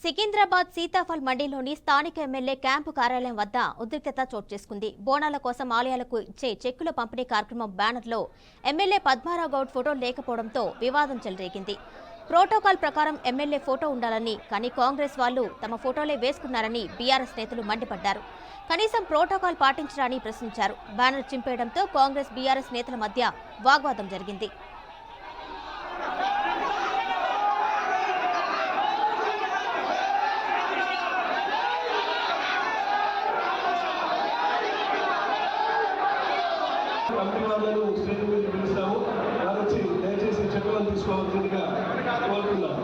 సికింద్రాబాద్ సీతాఫల్ మండీలోని స్థానిక MLA camp కార్యాలయం వద్ద ఉద్రిక్తత చోటు చేసుకుంది. బోనాల కోసం ఆలయాలకు ఇచ్చే చెక్కుల పంపిణీ కార్యక్రమం బ్యానర్లో ఎమ్మెల్యే పద్మారావు గౌడ్ ఫోటో లేకపోవడంతో వివాదం చెలరేగింది. ప్రోటోకాల్ ప్రకారం ఎమ్మెల్యే ఫోటో ఉండాలని, కానీ కాంగ్రెస్ వాళ్లు తమ ఫోటోలే వేసుకున్నారని బీఆర్ఎస్ నేతలు మండిపడ్డారు. కనీసం ప్రోటోకాల్ పాటించడాని ప్రశ్నించారు. బ్యానర్ చింపేయడంతో కాంగ్రెస్ బీఆర్ఎస్ నేతల మధ్య వాగ్వాదం జరిగింది. కంపెనీ వాళ్ళను స్టేజ్ మీద పిలుస్తాము. వచ్చి దయచేసి చెక్కులను తీసుకోవాల్సిందిగా కోరుతున్నాం.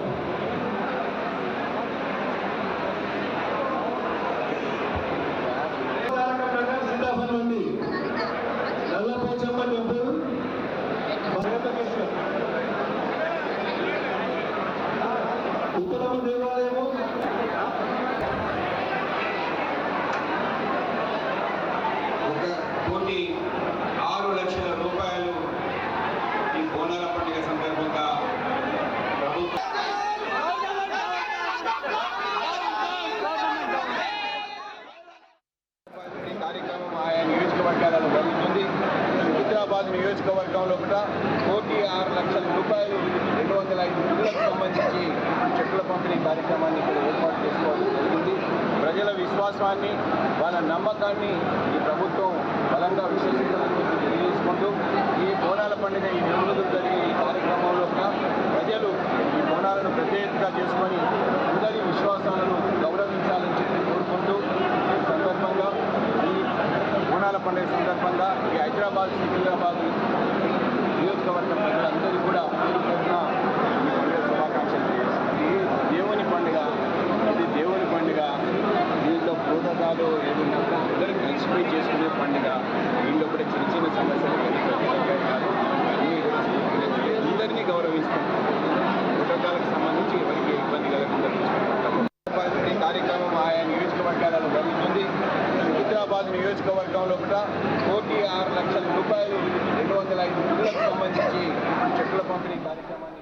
సీతాఫల్ నుండి నల్లపోచమ్మ టెంపుల్, ఉత్తరమ్మ దేవాలయము, కార్యక్రమం ఆయా నియోజకవర్గాలలో జరుగుతుంది. సికింద్రాబాద్ నియోజకవర్గంలో కూడా 1,6,00,000 రూపాయలు 205 నిధులకు సంబంధించి చెక్కుల పంపిణీ కార్యక్రమాన్ని ఇక్కడ ఏర్పాటు చేసుకోవడం జరిగింది. ప్రజల విశ్వాసాన్ని, వాళ్ళ నమ్మకాన్ని ఈ ప్రభుత్వం బలంగా విశ్వసిస్తున్నట్టు తెలియజేసుకుంటూ ఈ బోనాల పండుగ ఈ 2 రోజులు జరిగే ఈ కార్యక్రమంలో కూడా ప్రజలు ఈ బోనాలను పెద్ద ఎత్తుగా చేసుకొని అందరి విశ్వాసాలను గౌరవించాలని చెప్పి కోరుకుంటూ ఈ సందర్భంగా బోనాల పండుగ సందర్భంగా ఈ హైదరాబాద్ సికింద్రాబాద్ నియోజకవర్గం ప్రజలందరూ కూడా శుభాకాంక్షలు తెలియజేస్తారు. ఇది దేవుని పండుగ, ఇది దేవుని పండుగ. దీంట్లో ప్రోటోకాలు ఏదైనా అందరూ కలిసిపోయి చేసుకునే పండుగ. దీంట్లో కూడా చిన్న చిన్న సమస్యలు అందరినీ గౌరవిస్తాం. ప్రోటోకాల్కి సంబంధించి ఎవరికి ఇబ్బంది కలగకుండా ఈ కార్యక్రమం ఆయా నియోజకవర్గాలలో జరుగుతుంది. సికింద్రాబాద్ నియోజకవర్గంలో కూడా 1,6,00,000 రూపాయలు 205 నిధులకు సంబంధించి చెక్కుల పంపిణీ కార్యక్రమాన్ని